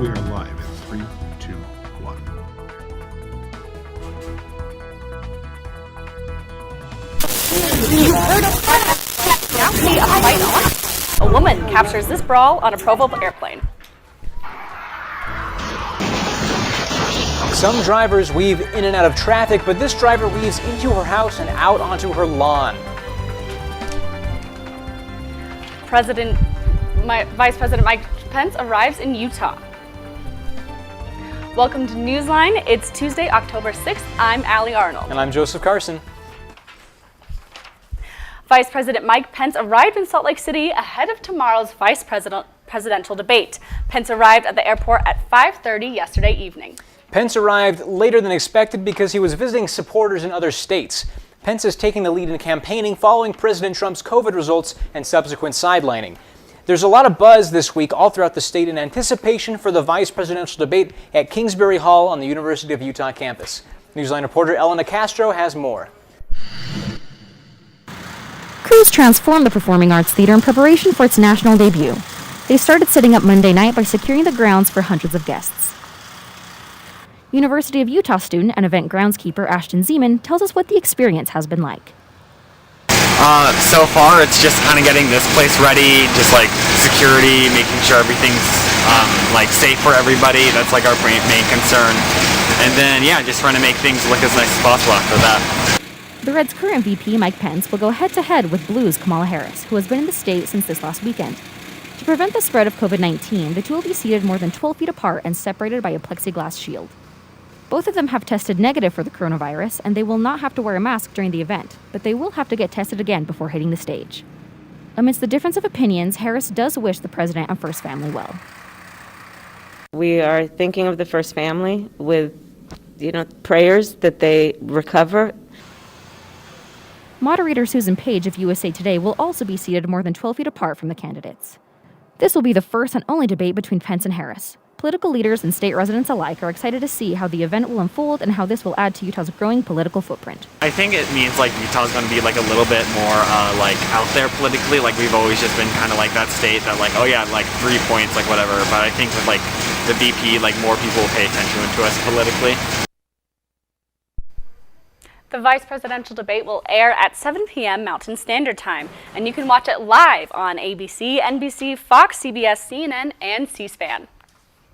We are live in 3, 2, 1. A woman captures this brawl on a Provo airplane. Some drivers weave in and out of traffic, but this driver weaves into her house and out onto her lawn. Vice President Mike Pence arrives in Utah. Welcome to NewsLine. It's Tuesday, October 6th. I'm Allie Arnold. And I'm Joseph Carson. Vice President Mike Pence arrived in Salt Lake City ahead of tomorrow's presidential debate. Pence arrived at the airport at 5:30 yesterday evening. Pence arrived later than expected because he was visiting supporters in other states. Pence is taking the lead in campaigning following President Trump's COVID results and subsequent sidelining. There's a lot of buzz this week all throughout the state in anticipation for the vice presidential debate at Kingsbury Hall on the University of Utah campus. NewsLine reporter Elena Castro has more. Crews transformed the Performing Arts Theater in preparation for its national debut. They started setting up Monday night by securing the grounds for hundreds of guests. University of Utah student and event groundskeeper Ashton Zeman tells us what the experience has been like. So far, it's just kind of getting this place ready, just like security, making sure everything's like safe for everybody. That's like our main concern. And then, yeah, just trying to make things look as nice as possible after that. The Reds' current VP, Mike Pence, will go head-to-head with Blues' Kamala Harris, who has been in the state since this last weekend. To prevent the spread of COVID-19, the two will be seated more than 12 feet apart and separated by a plexiglass shield. Both of them have tested negative for the coronavirus, and they will not have to wear a mask during the event, but they will have to get tested again before hitting the stage. Amidst the difference of opinions, Harris does wish the president and First Family well. We are thinking of the First Family with, prayers that they recover. Moderator Susan Page of USA Today will also be seated more than 12 feet apart from the candidates. This will be the first and only debate between Pence and Harris. Political leaders and state residents alike are excited to see how the event will unfold and how this will add to Utah's growing political footprint. I think it means like Utah's going to be like a little bit more like out there politically. Like we've always just been kind of like that state that like, oh yeah, like 3 points, like whatever. But I think with like the VP, like more people will pay attention to us politically. The vice presidential debate will air at 7 p.m. Mountain Standard Time, and you can watch it live on ABC, NBC, Fox, CBS, CNN, and C-SPAN.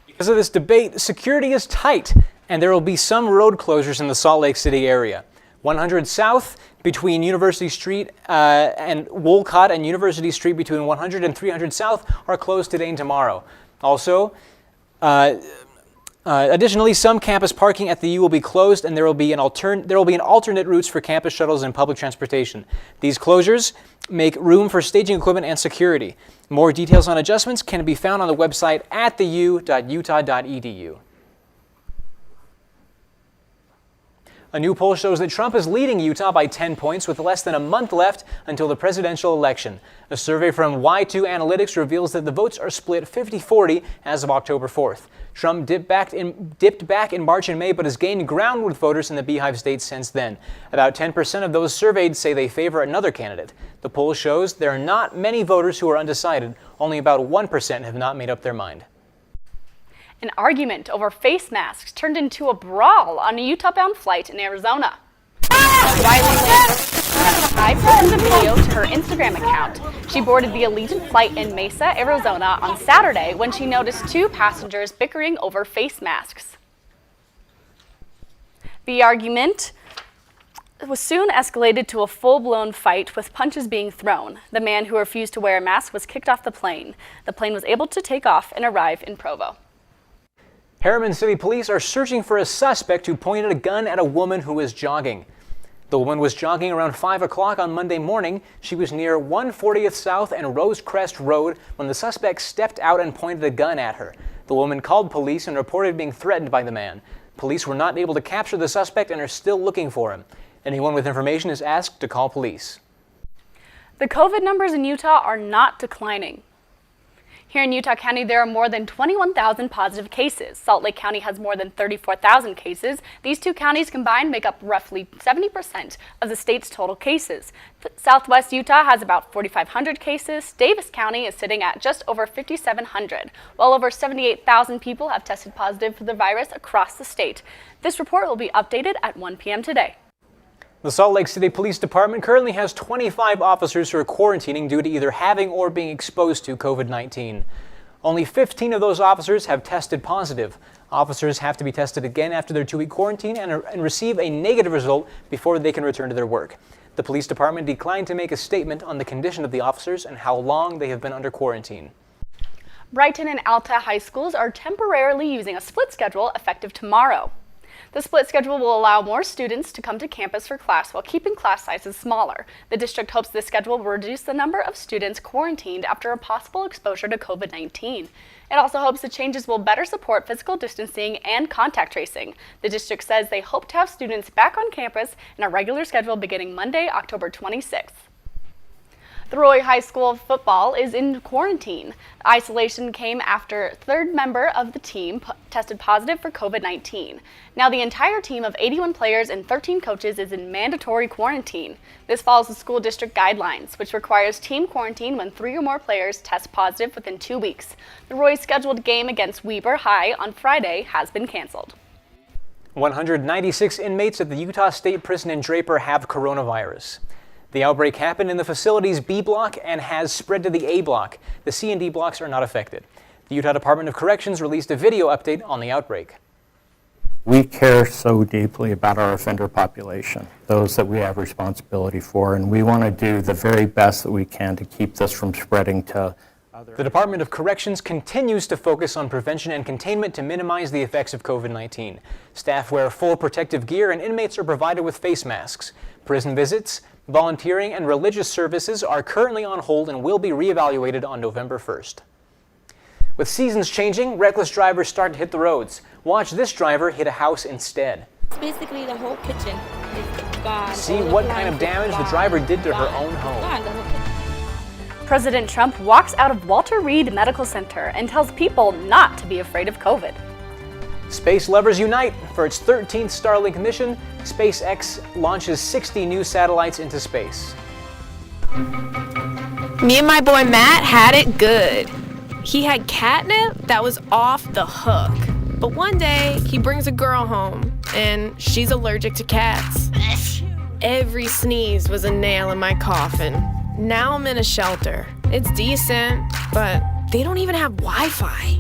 Because of this debate, security is tight, and there will be some road closures in the Salt Lake City area. 100 South between University Street and Wolcott and University Street between 100 and 300 South are closed today and tomorrow. Also, additionally, some campus parking at the U will be closed, and there will be an alternate routes for campus shuttles and public transportation. These closures make room for staging equipment and security. More details on adjustments can be found on the website at theu.utah.edu. A new poll shows that Trump is leading Utah by 10 points with less than a month left until the presidential election. A survey from Y2 Analytics reveals that the votes are split 50-40 as of October 4th. Trump dipped back in March and May, but has gained ground with voters in the Beehive State since then. About 10% of those surveyed say they favor another candidate. The poll shows there are not many voters who are undecided. Only about 1% have not made up their mind. An argument over face masks turned into a brawl on a Utah-bound flight in Arizona. Riley posted a video to her Instagram account. She boarded the Allegiant flight in Mesa, Arizona on Saturday when she noticed two passengers bickering over face masks. The argument was soon escalated to a full-blown fight with punches being thrown. The man who refused to wear a mask was kicked off the plane. The plane was able to take off and arrive in Provo. Harriman City Police are searching for a suspect who pointed a gun at a woman who was jogging. The woman was jogging around 5 o'clock on Monday morning. She was near 140th South and Rosecrest Road when the suspect stepped out and pointed a gun at her. The woman called police and reported being threatened by the man. Police were not able to capture the suspect and are still looking for him. Anyone with information is asked to call police. The COVID numbers in Utah are not declining. Here in Utah County, there are more than 21,000 positive cases. Salt Lake County has more than 34,000 cases. These two counties combined make up roughly 70% of the state's total cases. Southwest Utah has about 4,500 cases. Davis County is sitting at just over 5,700, while over 78,000 people have tested positive for the virus across the state. This report will be updated at 1 p.m. today. The Salt Lake City Police Department currently has 25 officers who are quarantining due to either having or being exposed to COVID-19. Only 15 of those officers have tested positive. Officers have to be tested again after their 2-week quarantine and receive a negative result before they can return to their work. The police department declined to make a statement on the condition of the officers and how long they have been under quarantine. Brighton and Alta high schools are temporarily using a split schedule effective tomorrow. The split schedule will allow more students to come to campus for class while keeping class sizes smaller. The district hopes this schedule will reduce the number of students quarantined after a possible exposure to COVID-19. It also hopes the changes will better support physical distancing and contact tracing. The district says they hope to have students back on campus in a regular schedule beginning Monday, October 26th. The Roy High School football is in quarantine. The isolation came after a third member of the team tested positive for COVID-19. Now the entire team of 81 players and 13 coaches is in mandatory quarantine. This follows the school district guidelines, which requires team quarantine when 3 or more players test positive within 2 weeks. The Roy's scheduled game against Weber High on Friday has been canceled. 196 inmates at the Utah State Prison in Draper have coronavirus. The outbreak happened in the facility's B block and has spread to the A block. The C and D blocks are not affected. The Utah Department of Corrections released a video update on the outbreak. We care so deeply about our offender population, those that we have responsibility for, and we want to do the very best that we can to keep this from spreading to others. The Department of Corrections continues to focus on prevention and containment to minimize the effects of COVID-19. Staff wear full protective gear and inmates are provided with face masks. Prison visits, volunteering, and religious services are currently on hold and will be reevaluated on November 1st. With seasons changing, reckless drivers start to hit the roads. Watch this driver hit a house instead. Basically, the whole kitchen is gone. See what kind of damage the driver did to her own home. President Trump walks out of Walter Reed Medical Center and tells people not to be afraid of COVID. Space lovers unite. For its 13th Starlink mission, SpaceX launches 60 new satellites into space. Me and my boy Matt had it good. He had catnip that was off the hook. But one day, he brings a girl home, and she's allergic to cats. Every sneeze was a nail in my coffin. Now I'm in a shelter. It's decent, but they don't even have Wi-Fi.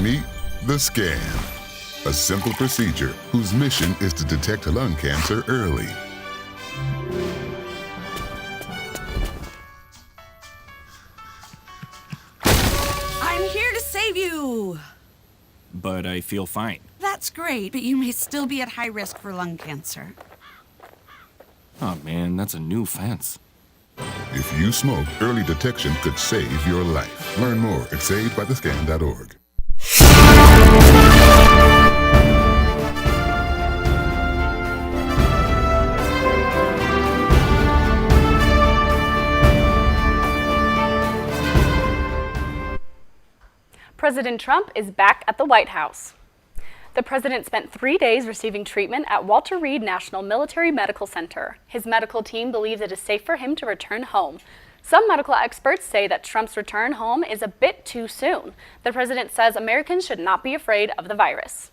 Meet the scan, a simple procedure whose mission is to detect lung cancer early. I'm here to save you! But I feel fine. That's great, but you may still be at high risk for lung cancer. Oh man, that's a new fence. If you smoke, early detection could save your life. Learn more at savedbythescan.org. President Trump is back at the White House. The president spent 3 days receiving treatment at Walter Reed National Military Medical Center. His medical team believes it is safe for him to return home. Some medical experts say that Trump's return home is a bit too soon. The president says Americans should not be afraid of the virus.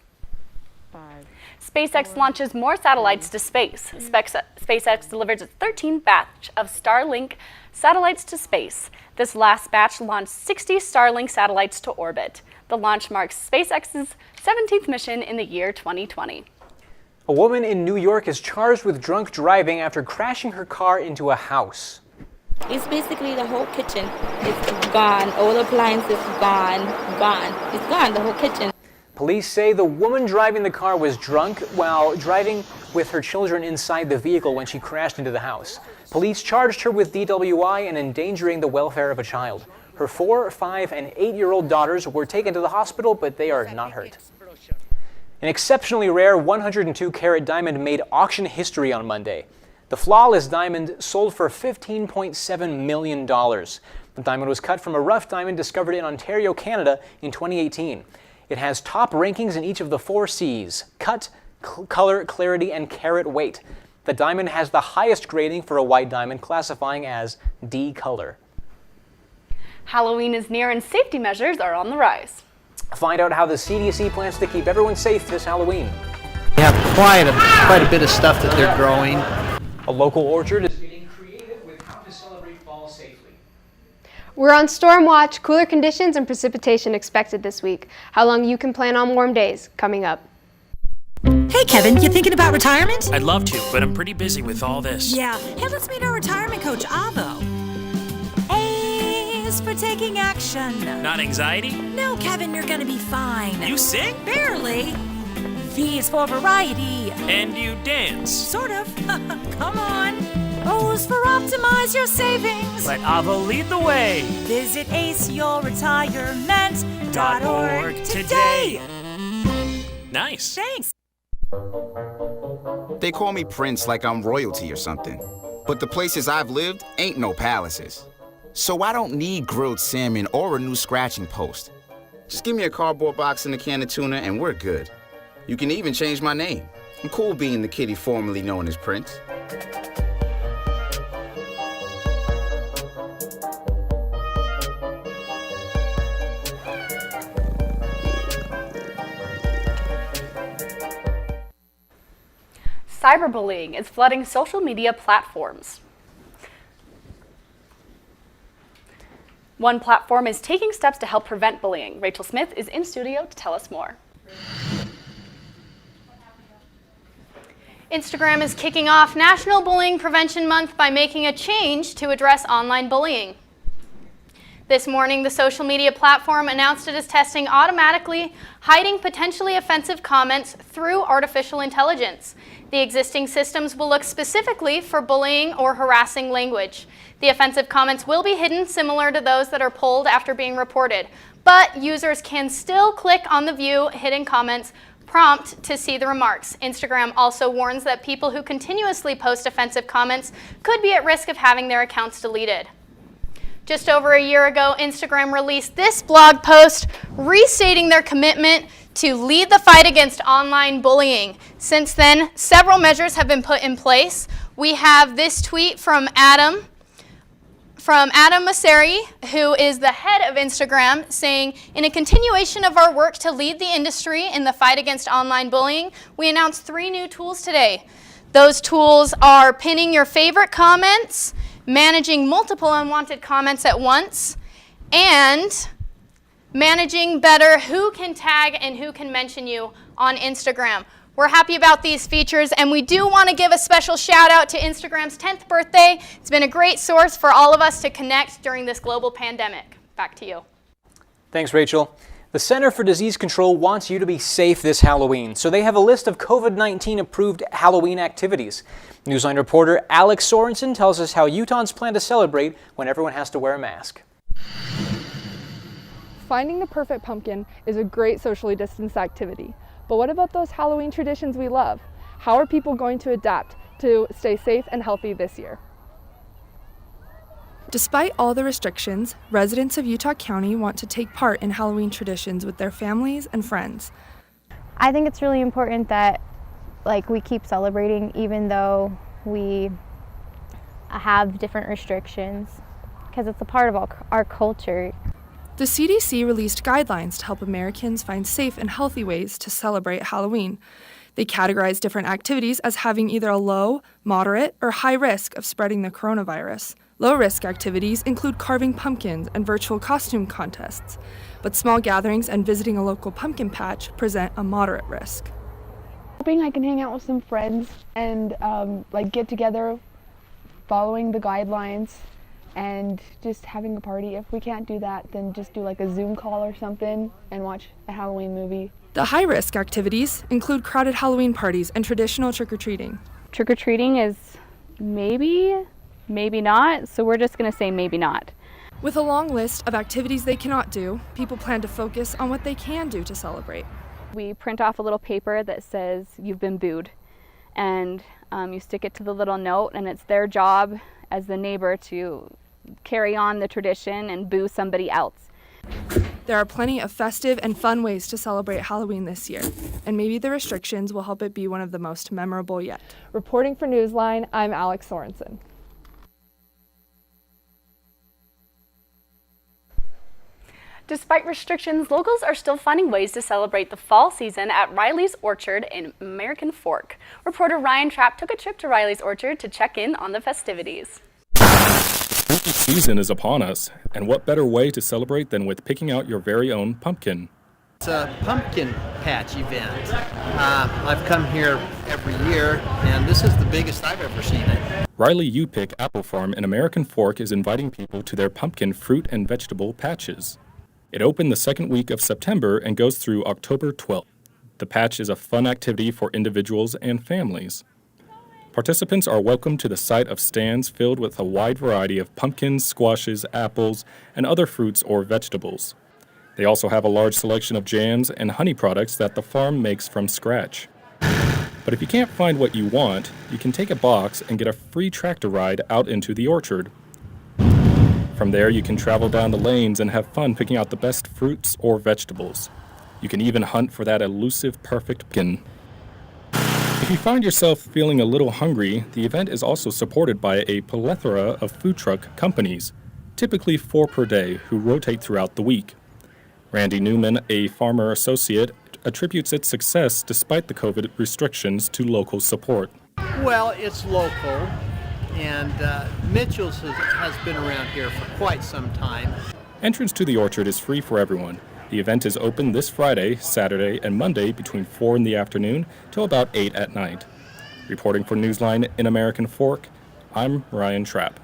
SpaceX launches more satellites to space. SpaceX delivers its 13th batch of Starlink satellites to space. This last batch launched 60 Starlink satellites to orbit. The launch marks SpaceX's 17th mission in the year 2020. A woman in New York is charged with drunk driving after crashing her car into a house. It's basically the whole kitchen is gone. All appliances gone. It's gone, the whole kitchen. Police say the woman driving the car was drunk while driving with her children inside the vehicle when she crashed into the house. Police charged her with DWI and endangering the welfare of a child. Her 4-, 5-, and 8-year-old daughters were taken to the hospital, but they are not hurt. An exceptionally rare 102-carat diamond made auction history on Monday. The flawless diamond sold for $15.7 million. The diamond was cut from a rough diamond discovered in Ontario, Canada in 2018. It has top rankings in each of the 4 C's: cut, color, clarity, and carat weight. The diamond has the highest grading for a white diamond, classifying as D color. Halloween is near and safety measures are on the rise. Find out how the CDC plans to keep everyone safe this Halloween. They have quite a bit of stuff that they're growing. A local orchard is getting creative with how to celebrate fall safely. We're on storm watch, cooler conditions and precipitation expected this week. How long you can plan on warm days coming up. Hey Kevin, you thinking about retirement? I'd love to, but I'm pretty busy with all this. Yeah, hey, let's meet our retirement coach, Avo. A is for taking action. Not anxiety? No, Kevin, you're gonna be fine. You sing? Barely. V is for variety. And you dance? Sort of. Come on. O is for optimize your savings. Let Avo lead the way. Visit aceyourretirement.org today. Nice. Thanks. They call me Prince like I'm royalty or something. But the places I've lived ain't no palaces. So I don't need grilled salmon or a new scratching post. Just give me a cardboard box and a can of tuna and we're good. You can even change my name. I'm cool being the kitty formerly known as Prince. Cyberbullying is flooding social media platforms. One platform is taking steps to help prevent bullying. Rachel Smith is in studio to tell us more. Instagram is kicking off National Bullying Prevention Month by making a change to address online bullying. This morning, the social media platform announced it is testing automatically hiding potentially offensive comments through artificial intelligence. The existing systems will look specifically for bullying or harassing language. The offensive comments will be hidden, similar to those that are pulled after being reported, but users can still click on the View Hidden Comments prompt to see the remarks. Instagram also warns that people who continuously post offensive comments could be at risk of having their accounts deleted. Just over a year ago, Instagram released this blog post restating their commitment to lead the fight against online bullying. Since then, several measures have been put in place. We have this tweet from Adam Mosseri, who is the head of Instagram, saying, "In a continuation of our work to lead the industry in the fight against online bullying, we announced 3 new tools today. Those tools are pinning your favorite comments, managing multiple unwanted comments at once, and managing better who can tag and who can mention you on Instagram." We're happy about these features, and we do want to give a special shout out to Instagram's 10th birthday. It's been a great source for all of us to connect during this global pandemic. Back to you. Thanks, Rachel. The Center for Disease Control wants you to be safe this Halloween, so they have a list of COVID-19 approved Halloween activities. NewsLine reporter Alex Sorensen tells us how Utahns plan to celebrate when everyone has to wear a mask. Finding the perfect pumpkin is a great socially distanced activity. But what about those Halloween traditions we love? How are people going to adapt to stay safe and healthy this year? Despite all the restrictions, residents of Utah County want to take part in Halloween traditions with their families and friends. I think it's really important that we keep celebrating even though we have different restrictions, because it's a part of our culture. The CDC released guidelines to help Americans find safe and healthy ways to celebrate Halloween. They categorize different activities as having either a low, moderate, or high risk of spreading the coronavirus. Low-risk activities include carving pumpkins and virtual costume contests, but small gatherings and visiting a local pumpkin patch present a moderate risk. Hoping I can hang out with some friends and get together following the guidelines and just having a party. If we can't do that, then just do a Zoom call or something and watch a Halloween movie. The high-risk activities include crowded Halloween parties and traditional trick-or-treating. Trick-or-treating is maybe not, so we're just going to say maybe not. With a long list of activities they cannot do, people plan to focus on what they can do to celebrate. We print off a little paper that says you've been booed, and you stick it to the little note, and it's their job as the neighbor to carry on the tradition and boo somebody else. There are plenty of festive and fun ways to celebrate Halloween this year, and maybe the restrictions will help it be one of the most memorable yet. Reporting for NewsLine, I'm Alex Sorensen. Despite restrictions, locals are still finding ways to celebrate the fall season at Riley's Orchard in American Fork. Reporter Ryan Trapp took a trip to Riley's Orchard to check in on the festivities. Spooky season is upon us, and what better way to celebrate than with picking out your very own pumpkin? It's a pumpkin patch event. I've come here every year, and this is the biggest I've ever seen it. Riley U-Pick Apple Farm in American Fork is inviting people to their pumpkin fruit and vegetable patches. It opened the second week of September and goes through October 12th. The patch is a fun activity for individuals and families. Participants are welcome to the site of stands filled with a wide variety of pumpkins, squashes, apples, and other fruits or vegetables. They also have a large selection of jams and honey products that the farm makes from scratch. But if you can't find what you want, you can take a box and get a free tractor ride out into the orchard. From there, you can travel down the lanes and have fun picking out the best fruits or vegetables. You can even hunt for that elusive perfect pumpkin. If you find yourself feeling a little hungry, the event is also supported by a plethora of food truck companies, typically 4 per day, who rotate throughout the week. Randy Newman, a farmer associate, attributes its success despite the COVID restrictions to local support. Well, it's local, and Mitchell's has been around here for quite some time. Entrance to the orchard is free for everyone. The event is open this Friday, Saturday, and Monday between 4 in the afternoon till about 8 at night. Reporting for NewsLine in American Fork, I'm Ryan Trapp.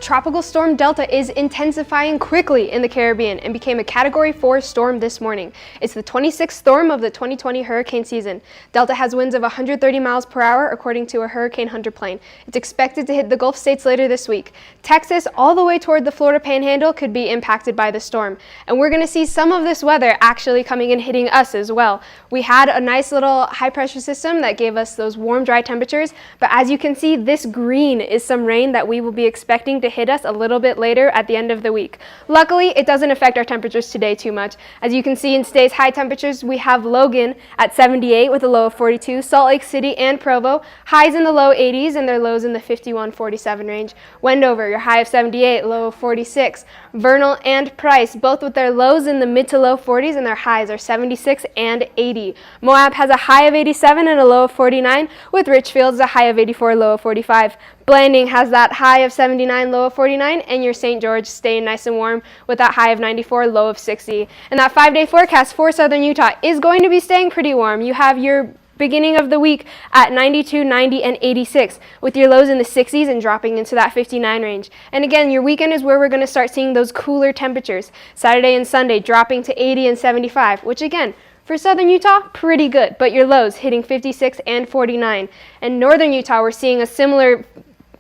Tropical Storm Delta is intensifying quickly in the Caribbean and became a Category 4 storm this morning. It's the 26th storm of the 2020 hurricane season. Delta has winds of 130 miles per hour according to a Hurricane Hunter plane. It's expected to hit the Gulf states later this week. Texas all the way toward the Florida Panhandle could be impacted by the storm. And we're going to see some of this weather actually coming and hitting us as well. We had a nice little high pressure system that gave us those warm, dry temperatures. But as you can see, this green is some rain that we will be expecting to hit us a little bit later at the end of the week. Luckily, it doesn't affect our temperatures today too much. As you can see in today's high temperatures, we have Logan at 78 with a low of 42, Salt Lake City and Provo, highs in the low 80s and their lows in the 51-47 range. Wendover, your high of 78, low of 46. Vernal and Price, both with their lows in the mid to low 40s and their highs are 76 and 80. Moab has a high of 87 and a low of 49, with Richfield's a high of 84, low of 45. Blanding has that high of 79, low of 49, and your St. George staying nice and warm with that high of 94, low of 60. And that 5-day forecast for southern Utah is going to be staying pretty warm. You have your beginning of the week at 92, 90, and 86, with your lows in the 60s and dropping into that 59 range. And again, your weekend is where we're going to start seeing those cooler temperatures. Saturday and Sunday dropping to 80 and 75, which again, for southern Utah, pretty good, but your lows hitting 56 and 49. And northern Utah, we're seeing a similar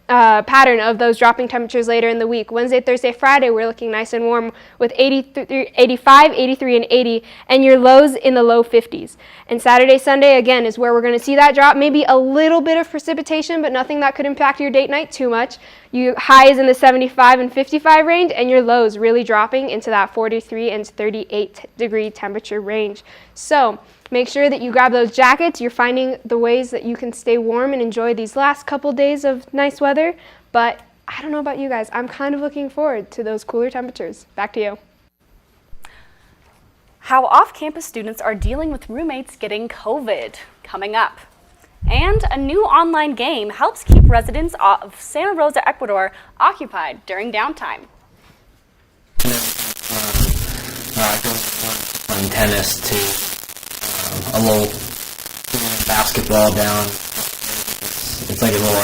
pattern of those dropping temperatures later in the week. Wednesday, Thursday, Friday, we're looking nice and warm with 85, 83, and 80, and your lows in the low 50s. And Saturday, Sunday, again, is where we're going to see that drop. Maybe a little bit of precipitation, but nothing that could impact your date night too much. Your highs in the 75 and 55 range, and your lows really dropping into that 43 and 38 degree temperature range. So make sure that you grab those jackets. You're finding the ways that you can stay warm and enjoy these last couple days of nice weather. But I don't know about you guys. I'm kind of looking forward to those cooler temperatures. Back to you. How off-campus students are dealing with roommates getting COVID, coming up. And a new online game helps keep residents of Santa Rosa, Ecuador occupied during downtime. Playing tennis to a little basketball down. It's like a little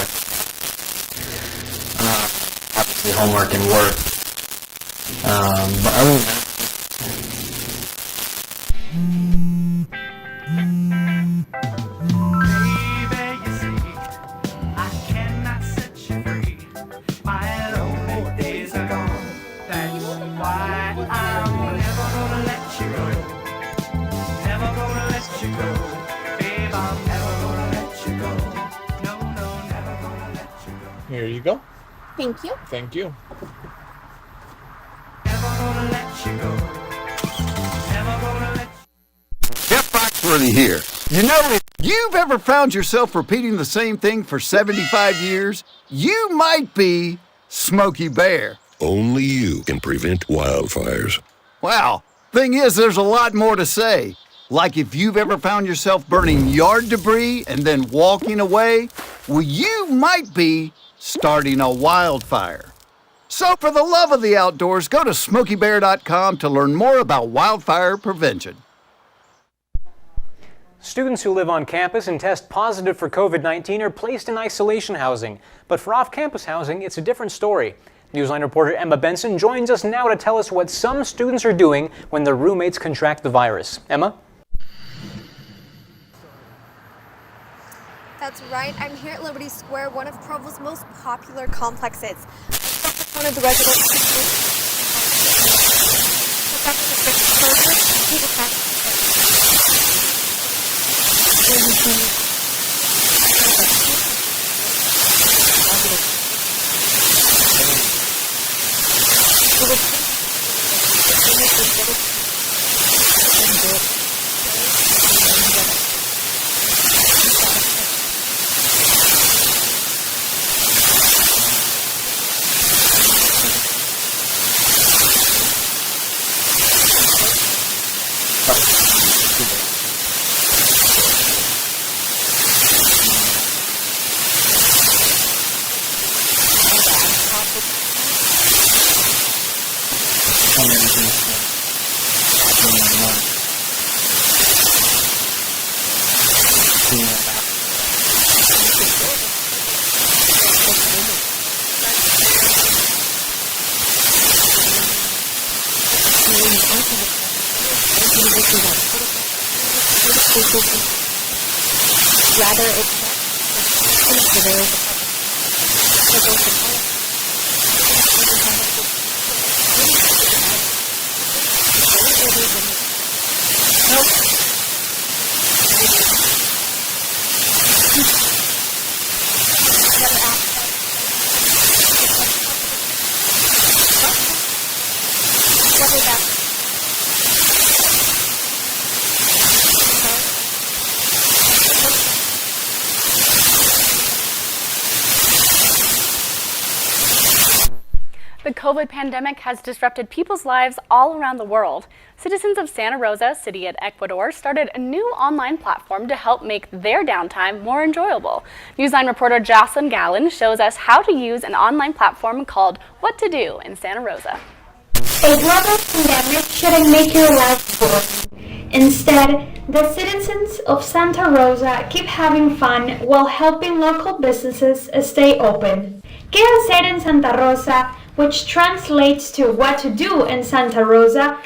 obviously homework and work. But other than that, Here you go. Thank you. Thank you. Jeff Foxworthy here. You know, if you've ever found yourself repeating the same thing for 75 years, you might be Smokey Bear. Only you can prevent wildfires. Wow. Thing is, there's a lot more to say. Like if you've ever found yourself burning yard debris and then walking away, well, you might be starting a wildfire. So for the love of the outdoors, go to SmokeyBear.com to learn more about wildfire prevention. Students who live on campus and test positive for COVID-19 are placed in isolation housing. But for off-campus housing, it's a different story. NewsLine reporter Emma Benson joins us now to tell us what some students are doing when their roommates contract the virus. Emma? That's right. I'm here at Liberty Square, one of Provo's most popular complexes. One of the residents. The COVID pandemic has disrupted people's lives all around the world. Citizens of Santa Rosa, city in Ecuador, started a new online platform to help make their downtime more enjoyable. NewsLine reporter Jocelyn Gallen shows us how to use an online platform called What to Do in Santa Rosa. A global pandemic shouldn't make your life boring. Instead, the citizens of Santa Rosa keep having fun while helping local businesses stay open. ¿Qué hacer en Santa Rosa?, which translates to What to Do in Santa Rosa,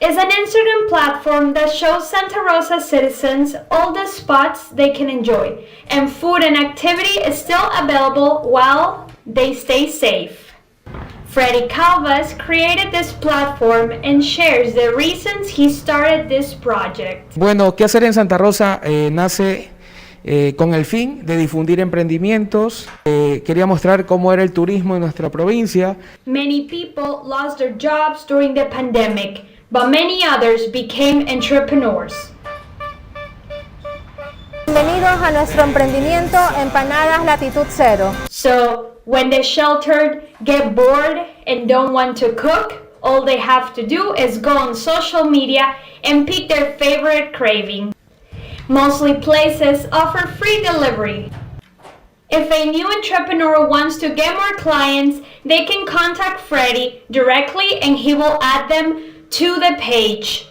is an Instagram platform that shows Santa Rosa citizens all the spots they can enjoy, and food and activity is still available while they stay safe. Freddy Calvas created this platform and shares the reasons he started this project. Bueno, ¿qué hacer en Santa Rosa? Nace con el fin de difundir emprendimientos. Quería mostrar cómo era el turismo en nuestra provincia. Many people lost their jobs during the pandemic, but many others became entrepreneurs. Bienvenidos a nuestro emprendimiento Empanadas Latitud Cero. So, when the sheltered get bored and don't want to cook, all they have to do is go on social media and pick their favorite craving. Mostly places offer free delivery. If a new entrepreneur wants to get more clients, they can contact Freddy directly and he will add them to the page.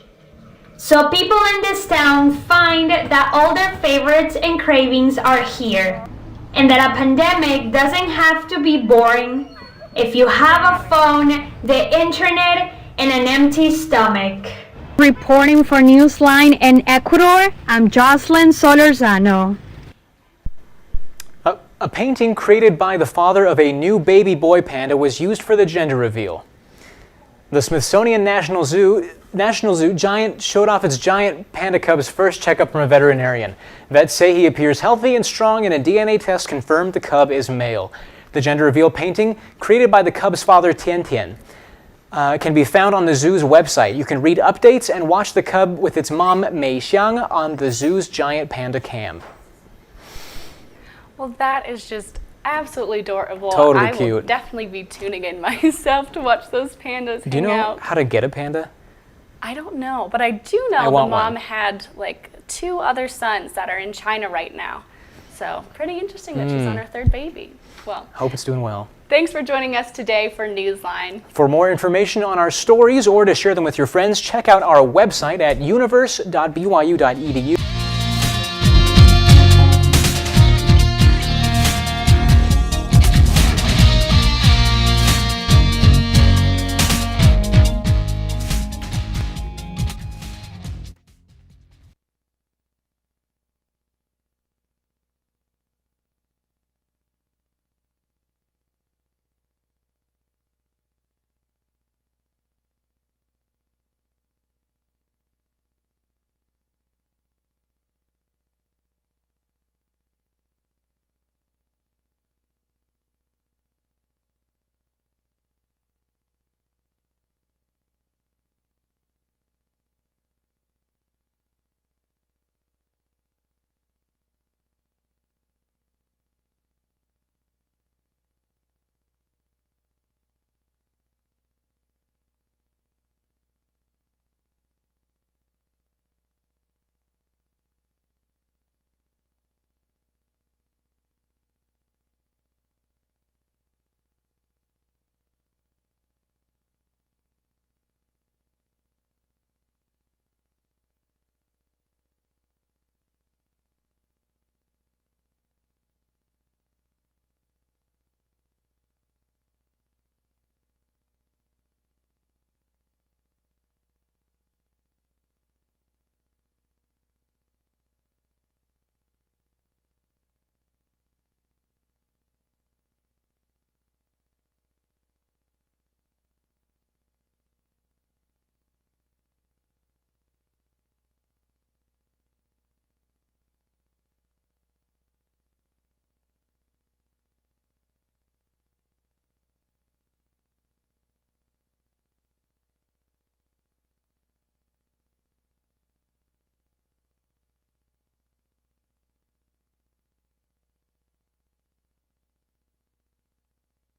So people in this town find that all their favorites and cravings are here, and that a pandemic doesn't have to be boring if you have a phone, the internet, and an empty stomach. Reporting for NewsLine in Ecuador, I'm Jocelyn Solorzano. A painting created by the father of a new baby boy panda was used for the gender reveal. The Smithsonian National Zoo showed off its giant panda cub's first checkup from a veterinarian. Vets say he appears healthy and strong, and a DNA test confirmed the cub is male. The gender reveal painting, created by the cub's father Tian Tian, can be found on the zoo's website. You can read updates and watch the cub with its mom Mei Xiang on the zoo's giant panda cam. Well, that is just absolutely adorable. Totally I will cute. definitely be tuning in myself to watch those pandas Do you know hang out. how to get a panda? I don't know, but I do know the want mom one. had like 2 other sons that are in China right now. So pretty interesting that she's on her 3rd baby. Well, Hope it's doing well. thanks for joining us today for Newsline. For more information on our stories or to share them with your friends, check out our website at universe.byu.edu.